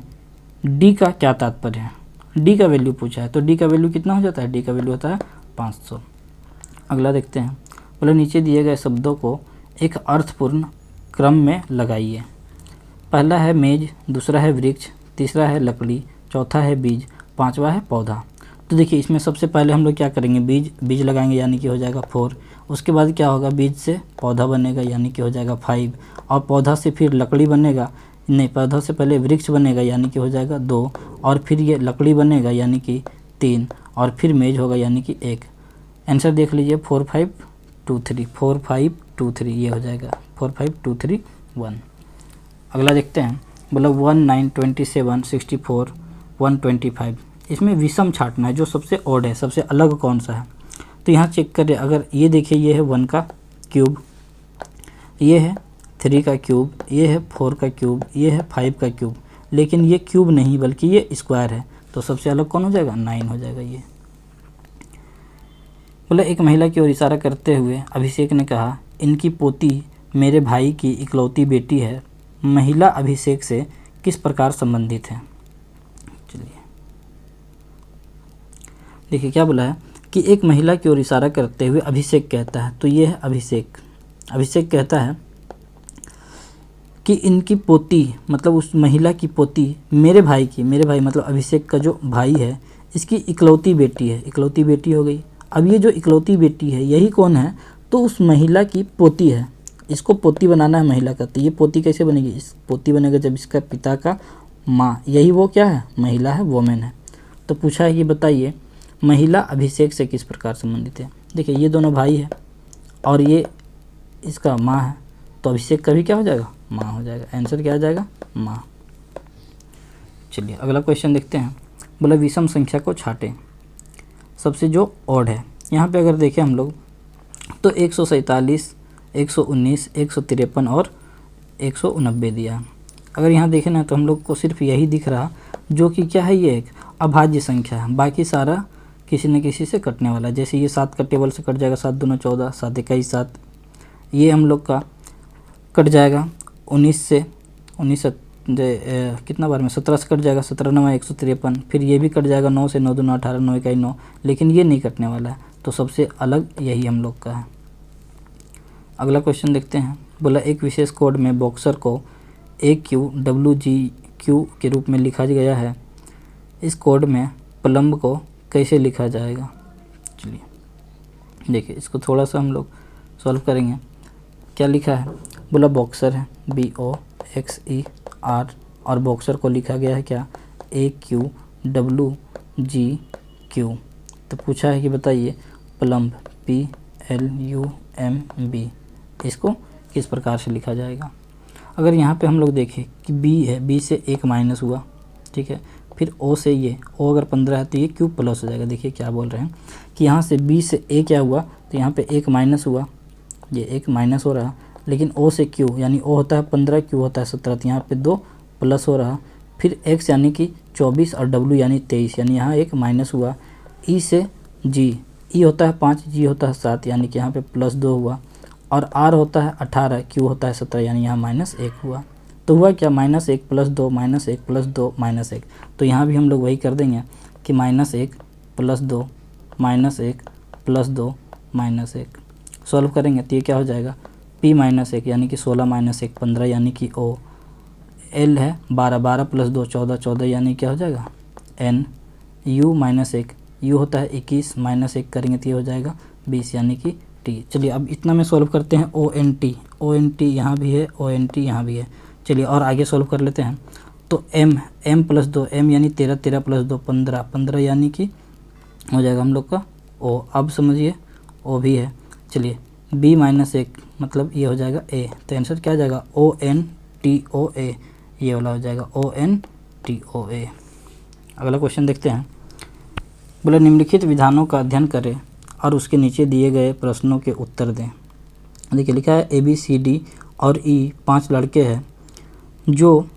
डी का क्या तात्पर्य है, डी का वैल्यू पूछा है, तो डी का वैल्यू कितना हो जाता है, डी का वैल्यू होता है 500। अगला देखते हैं। बोले नीचे दिए गए शब्दों को एक अर्थपूर्ण क्रम में लगाइए। पहला है मेज, दूसरा है वृक्ष, तीसरा है लकड़ी, चौथा है बीज, पांचवा है पौधा। तो देखिए इसमें सबसे पहले हम लोग क्या करेंगे, बीज लगाएंगे यानी कि हो जाएगा 4, उसके बाद क्या होगा बीज से पौधा बनेगा यानी कि हो जाएगा 5, और पौधा से फिर लकड़ी बनेगा, नहीं पौधा से पहले वृक्ष बनेगा यानी कि हो जाएगा 2, और फिर ये लकड़ी बनेगा यानी कि 3, और फिर मेज होगा यानी कि 1। आंसर देख लीजिए 4 5 2 3, 4 5 2 3 ये हो जाएगा 4 5 2 3 1। अगला देखते हैं। बोला 1 9 27 64 125, इसमें विषम छाटना है, जो सबसे ओड है, सबसे अलग कौन सा है। तो यहाँ चेक करें, अगर ये देखिए ये है 1 का क्यूब, ये है 3 का क्यूब, ये है 4 का क्यूब, ये है 5 का क्यूब, लेकिन ये क्यूब नहीं बल्कि ये स्क्वायर है, तो सबसे अलग कौन हो जाएगा 9 हो जाएगा ये। बोला एक महिला की ओर इशारा करते हुए अभिषेक ने कहा, इनकी पोती मेरे भाई की इकलौती बेटी है, महिला अभिषेक से किस प्रकार संबंधित है। चलिए देखिए क्या बोला है कि एक महिला की ओर इशारा करते हुए अभिषेक कहता है, तो ये है अभिषेक। अभिषेक कहता है कि इनकी पोती मतलब उस महिला की पोती मेरे भाई की, मेरे भाई मतलब अभिषेक का जो भाई है इसकी इकलौती बेटी है, इकलौती बेटी हो गई। अब ये जो इकलौती बेटी है यही कौन है, तो उस महिला की पोती है, इसको पोती बनाना है महिला का। तो ये पोती कैसे बनेगी, इस पोती बनेगा जब इसका पिता का माँ, यही वो क्या है महिला है, वोमेन है। तो पूछा है कि बताइए महिला अभिषेक से किस प्रकार संबंधित है। देखिए ये दोनों भाई है और ये इसका माँ है, तो अभिषेक का भी क्या हो जाएगा, माँ हो जाएगा। आंसर क्या आ जाएगा, माँ। चलिए अगला क्वेश्चन देखते हैं। बोला विषम संख्या को छाटें, सबसे जो ऑड है। यहाँ पे अगर देखें हम लोग तो 147, 119, 153 और 190 दिया। अगर यहाँ देखें ना तो हम लोग को सिर्फ यही दिख रहा जो कि क्या है, ये एक अभाज्य संख्या है, बाकी सारा किसी न किसी से कटने वाला है। जैसे ये 7 का टेबल से कट जाएगा, 7 दूना 14, 7 इक्कीस 7, ये हम लोग का कट जाएगा 19 से, 19 कितना बार में 17 से कट जाएगा, 17 9 153, फिर ये भी कट जाएगा 9 से, 9 दूना 18, 9 इकाई 9, लेकिन ये नहीं कटने वाला है, तो सबसे अलग यही हम लोग का है। अगला क्वेश्चन देखते हैं। बोला एक विशेष कोड में बॉक्सर को AQWGQ के रूप में लिखा गया है, इस कोड में प्लम्ब को कैसे लिखा जाएगा। चलिए देखिए इसको थोड़ा सा हम लोग सॉल्व करेंगे। क्या लिखा है, बोला बॉक्सर है BOXER और बॉक्सर को लिखा गया है क्या, AQWGQ। तो पूछा है कि बताइए प्लम्ब PLUMB इसको किस प्रकार से लिखा जाएगा। अगर यहाँ पे हम लोग देखें कि B है, B से एक माइनस हुआ, ठीक है, फिर O से ये O अगर 15 है तो ये Q प्लस हो जाएगा। देखिए क्या बोल रहे हैं कि यहाँ से B से A क्या हुआ, तो यहाँ पे एक माइनस हुआ, ये एक माइनस हो रहा, लेकिन O से Q यानी O होता है 15, Q होता है 17, तो यहाँ पे 2 प्लस हो रहा, फिर X यानी कि 24 और W यानी 23, यानी यहाँ एक माइनस हुआ। E से G, E होता है 5, G होता है 7, यानी कि यहाँ पे +2 हुआ, और R होता है 18, Q होता है 17, यानी यहाँ -1 हुआ। तो हुआ क्या, -1 + 2 -1 + 2 -1। तो यहाँ भी हम लोग वही कर देंगे कि -1 + 2 -1 + 2 -1 सॉल्व करेंगे तो ये क्या हो जाएगा, P -1 यानी कि 16 - 1 15, यानी कि O। L है 12, 12 + 2 14, 14 यानी क्या हो जाएगा N। U -1, U होता है 21, -1 करेंगे तो ये हो जाएगा 20, यानी कि T। चलिए अब इतना में सॉल्व करते हैं। ONT, ONT यहाँ भी है, ONT यहाँ भी है। चलिए और आगे सॉल्व कर लेते हैं। तो M + 2 M यानी 13, 13 + 2 15, 15 यानी कि हो जाएगा हम लोग का O। अब समझिए O भी है। चलिए B -1 मतलब ये हो जाएगा A, तो आंसर क्या आ जाएगा ONTOA, ये वाला हो जाएगा ONTOA। अगला क्वेश्चन देखते हैं। बोले निम्नलिखित विधानों का अध्ययन करें और उसके नीचे दिए गए प्रश्नों के उत्तर दें। देखिए लिखा है ABCD और E 5 लड़के हैं जो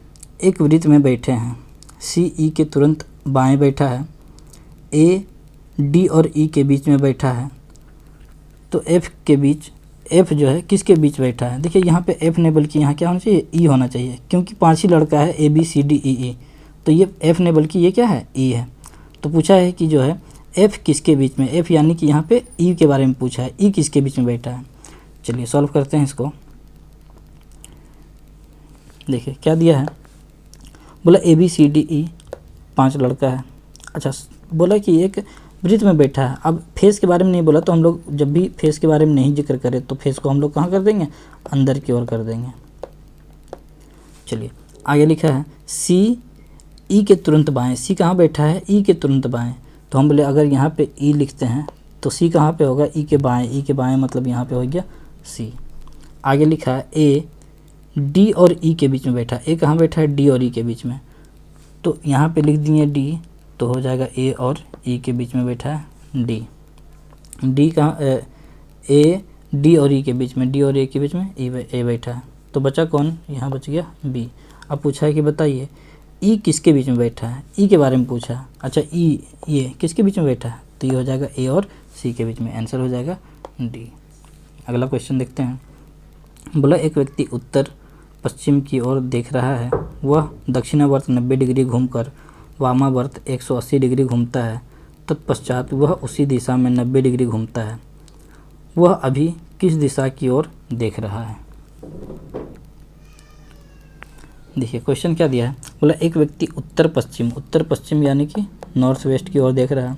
एक वृत्त में बैठे हैं। C E के तुरंत बाएं बैठा है, A D और E के बीच में बैठा है, तो F के बीच, F जो है किसके बीच बैठा है। देखिए यहाँ पे F नहीं बल्कि यहाँ क्या होना चाहिए, E होना चाहिए, क्योंकि 5 ही लड़का है ABCDEE, तो ये F नहीं बल्कि ये क्या है, E है। तो पूछा है कि जो है F किसके बीच में, F यानी कि यहाँ पे E के बारे में पूछा है, E किसके बीच में बैठा है। चलिए सॉल्व करते हैं इसको। देखिए क्या दिया है, बोला ABCDE 5 लड़का है। अच्छा बोला कि एक वृत्त में बैठा है। अब फेस के बारे में नहीं बोला, तो हम लोग जब भी फेस के बारे में नहीं जिक्र करें तो फेस को हम लोग कहाँ कर देंगे, अंदर की ओर कर देंगे। चलिए आगे लिखा है C E के तुरंत बाएं, C कहाँ बैठा है, E के तुरंत बाएं, तो हम बोले अगर यहाँ पे E लिखते हैं तो C कहाँ पे होगा, E के बाएं, E के बाएं मतलब यहाँ पे हो गया C। आगे लिखा है A D और E के बीच में बैठा है, A कहाँ बैठा है, D और E के बीच में, तो यहाँ पे लिख दिए D, तो हो जाएगा A और E के बीच में बैठा है D। D कहाँ, A D और E के बीच में, D और A के बीच में A बैठा है, तो बचा कौन, यहाँ बच गया B। अब पूछा है कि बताइए E किसके बीच में बैठा है, E के बारे में पूछा है। अच्छा E ये किसके बीच में बैठा है, तो ये हो जाएगा A और C के बीच में, आंसर हो जाएगा D। अगला क्वेश्चन देखते हैं। बोला एक व्यक्ति उत्तर पश्चिम की ओर देख रहा है, वह दक्षिणावर्त 90 डिग्री घूमकर वामावर्त 180 डिग्री घूमता है, तत्पश्चात वह उसी दिशा में 90 डिग्री घूमता है। वह अभी किस दिशा की ओर देख रहा है। देखिए क्वेश्चन क्या दिया है, बोला एक व्यक्ति उत्तर पश्चिम यानी कि नॉर्थ वेस्ट की ओर देख रहा है।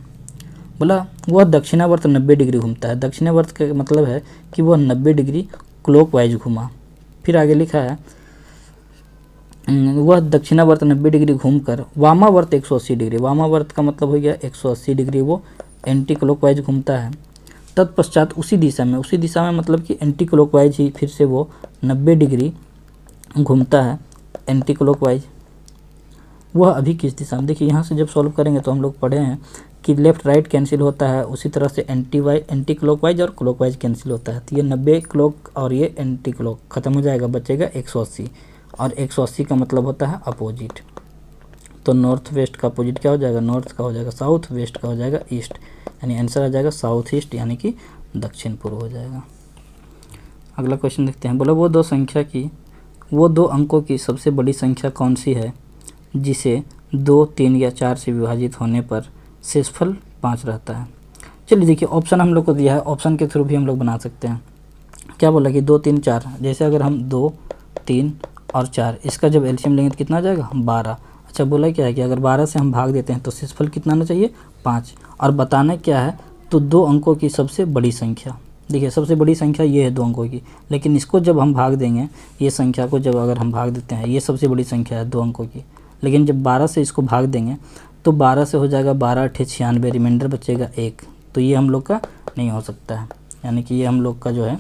बोला वह दक्षिणावर्त 90 डिग्री घूमता है। दक्षिणावर्त का मतलब है कि वह 90 डिग्री क्लॉकवाइज घूमा। फिर आगे लिखा है वह दक्षिणावर्त 90 डिग्री घूमकर वामावर्त 180 डिग्री, वामावर्त का मतलब हो गया 180 डिग्री वो एंटी क्लॉकवाइज घूमता है। तत्पश्चात उसी दिशा में मतलब कि एंटी क्लॉकवाइज ही फिर से वो 90 डिग्री घूमता है एंटी क्लॉकवाइज। वह अभी किस दिशा में, देखिए यहाँ से जब सॉल्व करेंगे तो हम लोग पढ़े हैं कि लेफ्ट राइट कैंसिल होता है, उसी तरह से एंटी क्लॉकवाइज और क्लॉकवाइज कैंसिल होता है। तो ये 90 क्लॉक और ये एंटी क्लॉक खत्म हो जाएगा, बचेगा 180 और 180 का मतलब होता है अपोजिट। तो नॉर्थ वेस्ट का अपोजिट क्या हो जाएगा, नॉर्थ का हो जाएगा साउथ, वेस्ट का हो जाएगा ईस्ट, यानी आंसर आ जाएगा साउथ ईस्ट यानी कि दक्षिण पूर्व हो जाएगा। अगला क्वेश्चन देखते हैं। बोला वो दो अंकों की सबसे बड़ी संख्या कौन सी है जिसे 2, 3 या 4 से विभाजित होने पर शेषफल 5 रहता है। चलिए देखिए ऑप्शन हम लोग को दिया है, ऑप्शन के थ्रू भी हम लोग बना सकते हैं। क्या बोला कि 2, 3, 4, जैसे अगर हम 2, 3 और 4 इसका जब एलसीएम लेंगे तो कितना आ जाएगा 12। अच्छा बोला क्या है कि अगर 12 से हम भाग देते हैं तो शेषफल कितना आना चाहिए 5। और बताना क्या है, तो 2 अंकों की सबसे बड़ी संख्या। देखिए सबसे बड़ी संख्या ये है 2 अंकों की, लेकिन इसको जब हम भाग देंगे, ये संख्या को जब अगर हम भाग देते हैं, ये सबसे बड़ी संख्या है 2 अंकों की, लेकिन जब 12 से इसको भाग देंगे तो 12 से हो जाएगा 12 × 96, रिमाइंडर बचेगा 1। तो ये हम लोग का नहीं हो सकता है, यानी कि ये हम लोग का जो है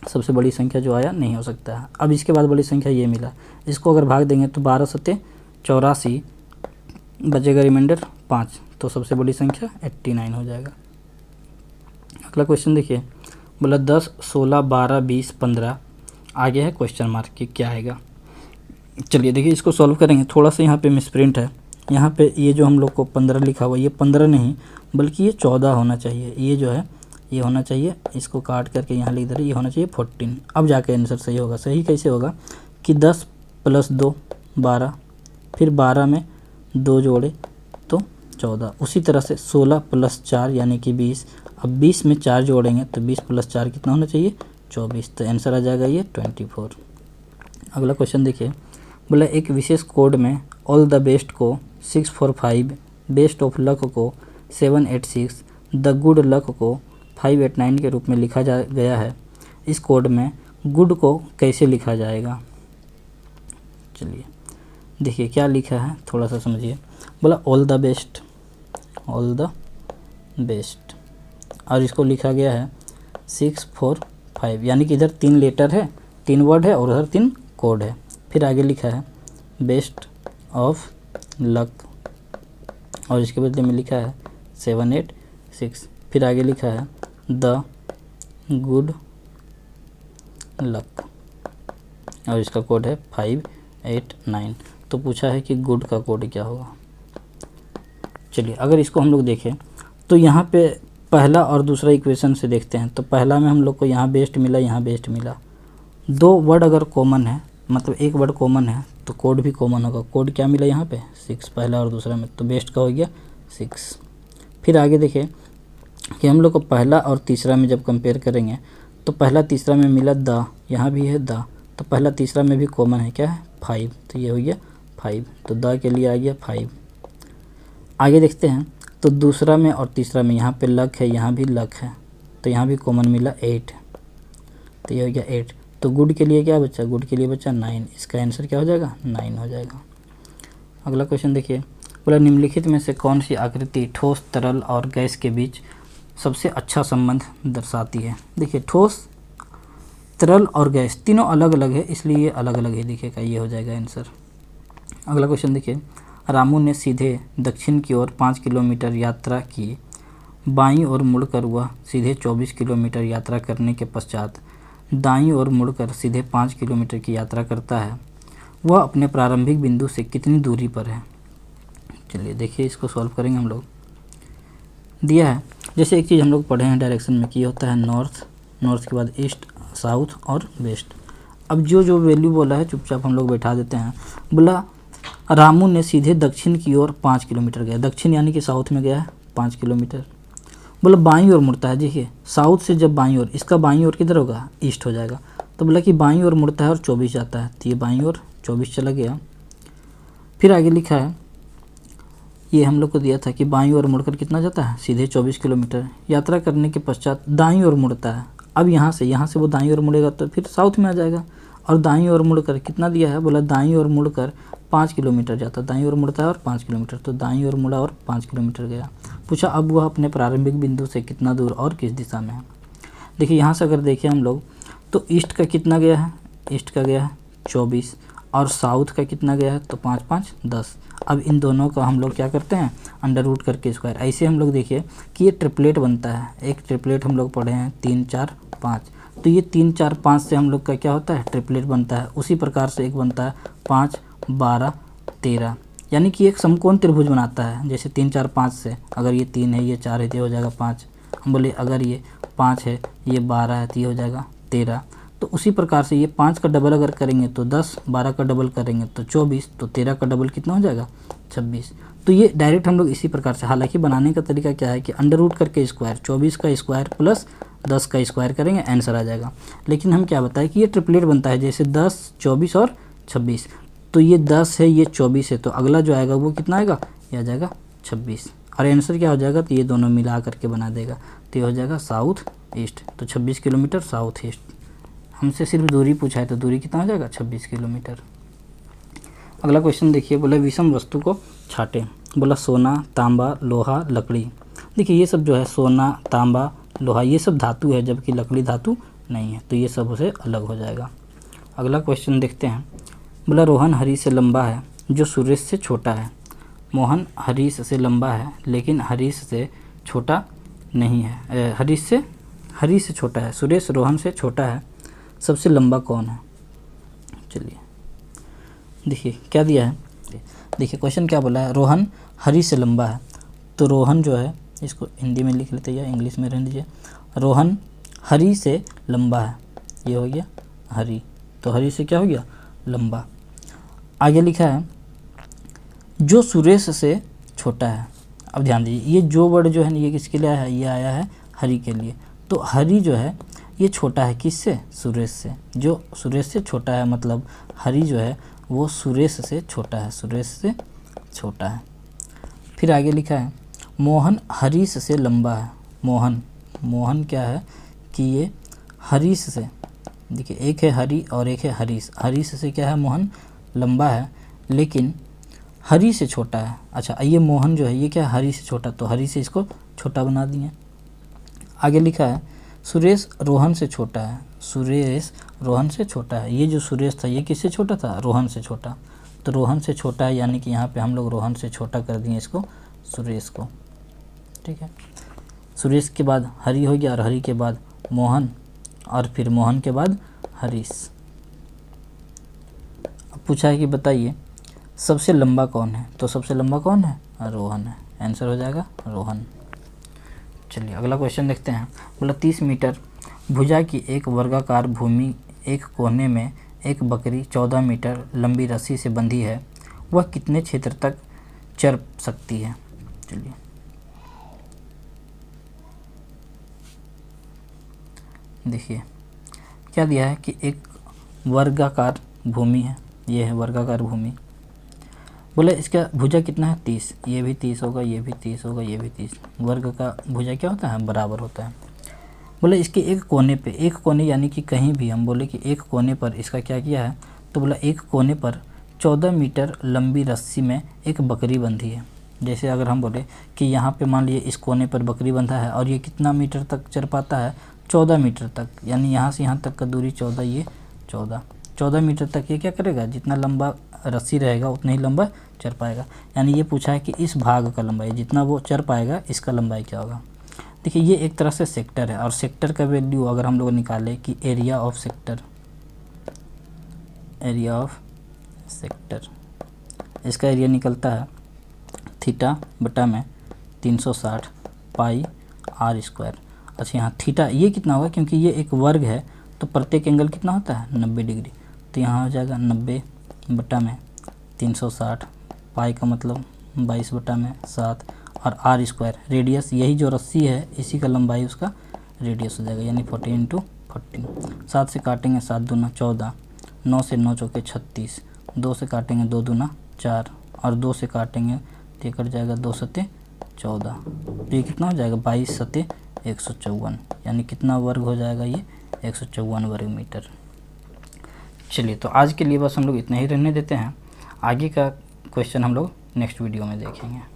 सबसे बड़ी संख्या जो आया नहीं हो सकता है। अब इसके बाद बड़ी संख्या ये मिला, इसको अगर भाग देंगे तो 12 × 7 = 84, बचेगा रिमाइंडर 5, तो सबसे बड़ी संख्या 89 हो जाएगा। अगला क्वेश्चन देखिए। बोला 10, 16, 12, 20, 15, आगे है क्वेश्चन मार्क कि क्या आएगा। चलिए देखिए इसको सॉल्व करेंगे। थोड़ा सा यहाँ पे मिसप्रिंट है, यहाँ पे ये जो हम लोग को 15 लिखा हुआ, ये 15 नहीं बल्कि ये 14 होना चाहिए। ये जो है ये होना चाहिए, इसको काट करके यहाँ लिख दे रहे, ये होना चाहिए 14। अब जाके आंसर सही होगा। सही कैसे होगा कि 10 + 2 12, फिर 12 में 2 जोड़े तो 14। उसी तरह से 16 + 4 यानी कि 20। अब 20 में 4 जोड़ेंगे तो 20 + 4 कितना होना चाहिए 24। तो आंसर आ जाएगा ये 24। अगला क्वेश्चन देखिए। बोला एक विशेष कोड में ऑल द बेस्ट को 645, बेस्ट ऑफ लक को 786, द गुड लक को 589 के रूप में लिखा गया है। इस कोड में गुड को कैसे लिखा जाएगा। चलिए देखिए क्या लिखा है, थोड़ा सा समझिए। बोला all the best, all the best, और इसको लिखा गया है 645, यानी कि इधर 3 लेटर है, 3 वर्ड है और उधर 3 कोड है। फिर आगे लिखा है बेस्ट ऑफ लक और इसके बदले में लिखा है 786। फिर आगे लिखा है द गुड लक और इसका कोड है 589। तो पूछा है कि गुड का कोड क्या होगा। चलिए अगर इसको हम लोग देखें तो यहाँ पे पहला और दूसरा इक्वेशन से देखते हैं। तो पहला में हम लोग को यहाँ बेस्ट मिला, यहाँ बेस्ट मिला। 2 वर्ड अगर कॉमन है, मतलब एक वर्ड कॉमन है तो कोड भी कॉमन होगा। कोड क्या मिला यहाँ पे 6, पहला और दूसरा में, तो बेस्ट का हो गया 6। फिर आगे देखिए कि हम लोग को पहला और तीसरा में जब कंपेयर करेंगे तो पहला तीसरा में मिला द, यहाँ भी है द, तो पहला तीसरा में भी कॉमन है क्या है 5, तो ये हो गया 5, तो द के लिए आ गया 5। आगे देखते हैं तो दूसरा में और तीसरा में यहाँ पे लक है, यहाँ भी लक है, तो यहाँ भी कॉमन मिला 8, तो ये हो गया 8। तो गुड के लिए क्या बचा, गुड के लिए बचा 9, इसका आंसर क्या हो जाएगा 9 हो जाएगा। अगला क्वेश्चन देखिए। बोला निम्नलिखित में से कौन सी आकृति ठोस, तरल और गैस के बीच सबसे अच्छा संबंध दर्शाती है। देखिए ठोस, तरल और गैस तीनों अलग अलग है, इसलिए ये अलग अलग ही दिखेगा, ये हो जाएगा आंसर। अगला क्वेश्चन देखिए। रामू ने सीधे दक्षिण की ओर 5 किलोमीटर यात्रा की, बाईं ओर मुड़कर वह सीधे 24 किलोमीटर यात्रा करने के पश्चात दाईं ओर मुड़कर सीधे 5 किलोमीटर की यात्रा करता है। वह अपने प्रारंभिक बिंदु से कितनी दूरी पर है। चलिए देखिए इसको सॉल्व करेंगे हम लोग। दिया है जैसे एक चीज़ हम लोग पढ़े हैं डायरेक्शन में कि होता है नॉर्थ, नॉर्थ के बाद ईस्ट, साउथ और वेस्ट। अब जो वैल्यू बोला है चुपचाप हम लोग बैठा देते हैं। बोला रामू ने सीधे दक्षिण की ओर 5 किलोमीटर गया, दक्षिण यानी कि साउथ में गया है 5 किलोमीटर। बोला बाईं ओर मुड़ता है, देखिए साउथ से जब बाईं ओर, इसका बाईं ओर किधर होगा ईस्ट हो जाएगा। तो बोला कि बाईं ओर मुड़ता है और 24 जाता है, तो ये बाईं ओर 24 चला गया। फिर आगे लिखा है ये हम लोग को दिया था कि बाईं ओर मुड़कर कितना जाता है सीधे 24 किलोमीटर यात्रा करने के पश्चात दाईं ओर मुड़ता है। अब यहाँ से वो दाईं ओर मुड़ेगा तो फिर साउथ में आ जाएगा, और दाईं ओर मुड़कर कितना दिया है, बोला दाईं ओर मुड़कर 5 किलोमीटर जाता, दाईं ओर मुड़ता है और 5 किलोमीटर, तो दाईं ओर मुड़ा और 5 किलोमीटर गया। पूछा अब वह अपने प्रारंभिक बिंदु से कितना दूर और किस दिशा में है। देखिए यहाँ से अगर देखें हम लोग तो ईस्ट का कितना गया है, ईस्ट का गया है 24 और साउथ का कितना गया है, तो 5 5 10। अब इन दोनों का हम लोग क्या करते हैं, अंडर रूट करके स्क्वायर। ऐसे हम लोग देखिए कि ये ट्रिपलेट बनता है, एक ट्रिपलेट हम लोग पढ़े हैं 3 4 5, तो ये 3 4 5 से हम लोग का क्या होता है, ट्रिपलेट बनता है। उसी प्रकार से एक बनता है 5 12 13, यानी कि एक समकोण त्रिभुज बनाता है। जैसे 3 4 5 से अगर ये 3 है, ये 4 है, तो ये हो जाएगा 5। हम बोले अगर ये 5 है, ये 12 है, तो ये हो जाएगा 13। तो उसी प्रकार से ये 5 का डबल अगर करेंगे तो 10, 12 का डबल करेंगे तो 24, तो 13 का डबल कितना हो जाएगा 26। तो ये डायरेक्ट हम लोग इसी प्रकार से, हालांकि बनाने का तरीका क्या है कि अंडर रूट करके स्क्वायर, 24 का स्क्वायर प्लस 10 का स्क्वायर करेंगे, आंसर आ जाएगा। लेकिन हम क्या बताएं कि ये ट्रिपलेट बनता है, जैसे 10 24 और 26, तो ये 10 है, ये 24 है, तो अगला जो आएगा वो कितना आएगा, ये आ जाएगा 26, और आंसर क्या हो जाएगा, तो ये दोनों मिला करके बना देगा, तो ये हो जाएगा साउथ ईस्ट। तो 26 किलोमीटर साउथ ईस्ट। हमसे सिर्फ दूरी पूछा है, तो दूरी कितना हो जाएगा 26 किलोमीटर। अगला क्वेश्चन देखिए, बोला विषम वस्तु को छाटें। बोला सोना, तांबा, लोहा, लकड़ी। देखिए ये सब जो है सोना, तांबा, लोहा ये सब धातु है, जबकि लकड़ी धातु नहीं है, तो ये सब उसे अलग हो जाएगा। अगला क्वेश्चन देखते हैं। बोला रोहन हरीश से लंबा है जो सुरेश से छोटा है। मोहन हरीश से लंबा है लेकिन हरीश से छोटा नहीं है, हरीश से छोटा है। सुरेश रोहन से छोटा है, सबसे लंबा कौन है। चलिए देखिए क्या दिया है, देखिए क्वेश्चन क्या बोला है, रोहन हरीश से लंबा है। तो रोहन जो है, इसको हिंदी में लिख लेते या इंग्लिश में रहने दीजिए। रोहन हरी से लंबा है, ये हो गया हरी, तो हरी से क्या हो गया, लंबा। आगे लिखा है जो सुरेश से छोटा है। अब ध्यान दीजिए ये जो वर्ड जो है ना, ये किसके लिए आया है, ये आया है हरी के लिए। तो हरी जो है ये छोटा है किससे, सुरेश से। जो सुरेश से छोटा है, मतलब हरी जो है वो सुरेश से छोटा है, सुरेश से छोटा है। फिर आगे लिखा है मोहन हरीश से लंबा है। मोहन क्या है कि ये हरीश से, देखिए एक है हरी और एक है हरीश। हरीश से क्या है, मोहन लंबा है लेकिन हरी से छोटा है। अच्छा ये मोहन जो है ये क्या है, हरी से छोटा, तो हरी से इसको छोटा बना दिए। आगे लिखा है सुरेश रोहन से छोटा है। सुरेश रोहन से छोटा है, ये जो सुरेश था ये किससे छोटा था, रोहन से छोटा। तो रोहन से छोटा है, यानी कि यहाँ पे हम लोग रोहन से छोटा कर दिए इसको, सुरेश को। ठीक है, सुरेश के बाद हरी हो गया और हरी के बाद मोहन और फिर मोहन के बाद हरीश। अब पूछा है कि बताइए सबसे लंबा कौन है, तो सबसे लंबा कौन है, रोहन है, आंसर हो जाएगा रोहन। चलिए अगला क्वेश्चन देखते हैं। बोला 30 मीटर भुजा की एक वर्गाकार भूमि एक कोने में एक बकरी 14 मीटर लंबी रस्सी से बंधी है, वह कितने क्षेत्र तक चर सकती है। चलिए देखिए क्या दिया है कि एक वर्गाकार भूमि है, ये है वर्गाकार भूमि। बोले इसका भुजा कितना है 30, ये भी 30 होगा, ये भी 30 होगा, ये भी 30। वर्ग का भुजा क्या होता है, बराबर होता है। बोले इसके एक कोने पे, एक कोने यानी कि कहीं भी हम बोले कि एक कोने पर इसका क्या किया है, तो बोला एक कोने पर 14 मीटर लंबी रस्सी में एक बकरी बंधी है। जैसे अगर हम बोले कि यहाँ पे मान लीजिए इस कोने पर बकरी बंधा है और ये कितना मीटर तक चल पाता है, 14 मीटर तक, यानी यहाँ से यहाँ तक का दूरी 14, ये 14 मीटर तक ये क्या करेगा, जितना लंबा रस्सी रहेगा उतना ही लंबा चल पाएगा। यानी ये पूछा है कि इस भाग का लंबाई, जितना वो चल पाएगा इसका लंबाई क्या होगा। देखिए ये एक तरह से सेक्टर है, और सेक्टर का वैल्यू अगर हम लोग निकालें कि एरिया ऑफ सेक्टर, इसका एरिया निकलता है थीटा बटा में 360 पाई आर स्क्वायर। अच्छा यहाँ थीटा ये कितना होगा, क्योंकि ये एक वर्ग है तो प्रत्येक एंगल कितना होता है 90 डिग्री, तो यहाँ हो जाएगा 90 बटा में 360, पाई का मतलब 22 बटा में 7, और आर स्क्वायर रेडियस, यही जो रस्सी है इसी का लंबाई उसका रेडियस हो जाएगा, यानी 40 × 40। 7 से काटेंगे 7 दूना 14, 9 से 9 चौके 36, 2 से काटेंगे 2 दूना 4, और 2 से काटेंगे तो कट जाएगा 2 सते 14, तो ये कितना हो जाएगा 22 सते 154, यानी कितना वर्ग हो जाएगा ये 154 वर्ग मीटर। चलिए, तो आज के लिए बस हम लोग इतना ही रहने देते हैं। आगे का क्वेश्चन हम लोग नेक्स्ट वीडियो में देखेंगे।